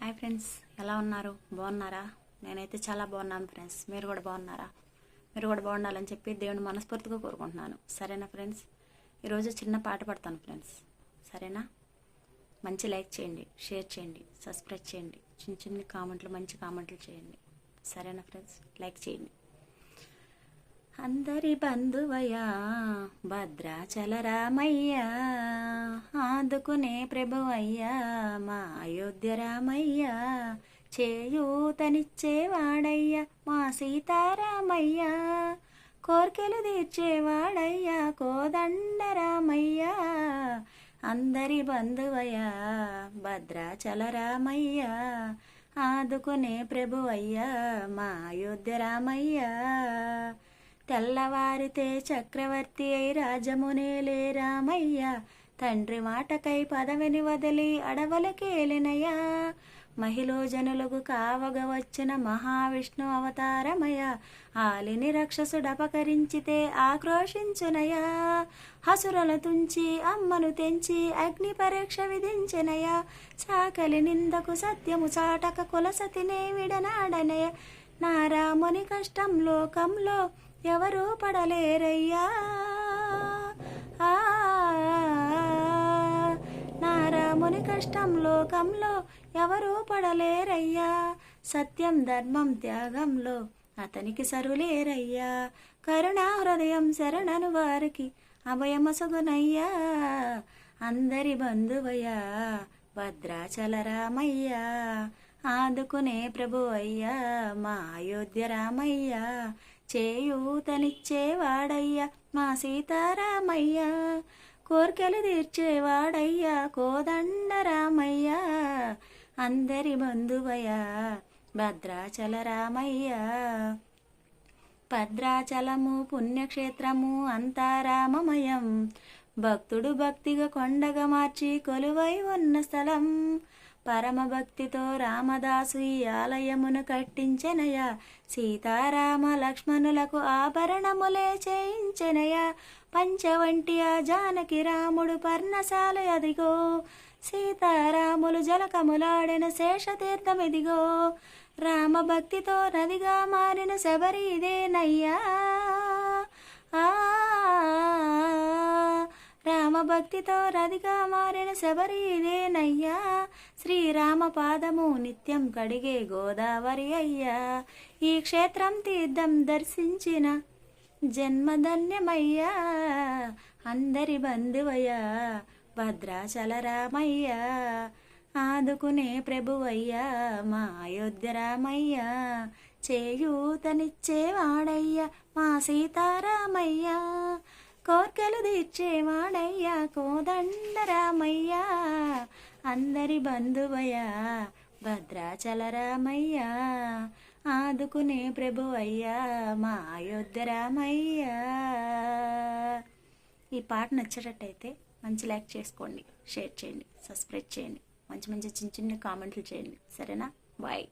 Hi friends, ఎలా ఉన్నారు? బాగున్నారా? నేనైతే చాలా బాగున్నాను ఫ్రెండ్స్. మీరు కూడా బాగున్నారా? మీరు కూడా బాగుండాలని చెప్పి దేవుని మనస్ఫూర్తిగా కోరుకుంటున్నాను. సరేనా ఫ్రెండ్స్? ఈరోజు చిన్న పాట పడతాను ఫ్రెండ్స్. సరేనా? మంచి లైక్ చేయండి, షేర్ చేయండి, సబ్స్క్రైబ్ చేయండి, చిన్న చిన్న కామెంట్లు, మంచి కామెంట్లు చేయండి. సరేనా ఫ్రెండ్స్? లైక్ చేయండి. అందరి బంధువయ్యా భద్రాచల రామయ్యా, ఆదుకునే ప్రభువయ్యా మా అయోధ్య రామయ్యా, చేయూతనిచ్చేవాడయ్యా మా సీతారామయ్యా, కోర్కెలు తీర్చేవాడయ్యా కోదండ రామయ్యా, అందరి బంధువయ్యా భద్రాచల రామయ్యా, ఆదుకునే ప్రభువయ్యా మా అయోధ్య రామయ్యా, తెల్లవారితే చక్రవర్తి అయి రాజమునేలే రామయ్య, తండ్రి మాటకై పదవిని వదిలి అడవులకేలినయా, మహిళ జనులకు కావగ వచ్చిన మహావిష్ణు అవతారమయ, ఆలిని రక్షసుడపకరించితే ఆక్రోశించునయా, హసురలు తుంచి అమ్మను తెంచి అగ్ని పరీక్ష విధించినయ, సాకలి నిందకు సత్యము చాటక కులసతినే విడనాడనయ, నా రాముని కష్టం లోకంలో ఎవరు పడలేరయ్యా, నా రాముని కష్టం లోకంలో ఎవరు పడలేరయ్యా, సత్యం ధర్మం త్యాగంలో అతనికి సరులేరయ్యా, కరుణా హృదయం శరణను వారికి అభయమసగునయ్యా, అందరి బంధువయ్యా భద్రాచల రామయ్యా, ఆదుకునే ప్రభువయ్యా మా అయోధ్య రామయ్యా, చేయూతనిచ్చేవాడయ్యా మా సీతారామయ్యా, కోర్కెలు తీర్చేవాడయ్యా కోదండ రామయ్యా, అందరి బంధువయ్యా భద్రాచల రామయ్యా, భద్రాచలము పుణ్యక్షేత్రము అంతా రామమయం, భక్తుడు భక్తిగా కొండగా మార్చి కొలువై ఉన్న స్థలం, పరమ భక్తితో రామదాసు ఈ ఆలయమును కట్టించెనయా, సీతారామ లక్ష్మణులకు ఆభరణములే చేయించెనయా, పంచవంటి ఆ జానకి రాముడు పర్ణశాల అదిగో, సీతారాములు జలకములాడిన శేషతీర్థమిదిగో, రామ భక్తితో నదిగా మారిన శబరి ఇదేనయ్యా, రామభక్తితో రదిగా మారిన శబరి ఇదేనయ్యా, శ్రీరామ పాదము నిత్యం కడిగే గోదావరి అయ్యా, ఈ క్షేత్రం తీర్థం దర్శించిన జన్మధన్యమయ్యా, అందరి బంధువయ్యా భద్రాచల రామయ్యా, ఆదుకునే ప్రభువయ్యా మా అయోధ్య రామయ్యా, చేయూతనిచ్చేవాడయ్యా మా సీతారామయ్యా, కోర్కెలు తీర్చేవాడయ్యా కోదండ రామయ్యా, అందరి బంధువయ్యా భద్రాచల రామయ్యా, ఆదుకునే ప్రభువయ్యా మా అయోధ్య రామయ్యా. ఈ పాట నచ్చేటట్టయితే మంచి లైక్ చేసుకోండి, షేర్ చేయండి, సబ్స్క్రైబ్ చేయండి, మంచి మంచి చిన్న చిన్న కామెంట్లు చేయండి. సరేనా? బాయ్.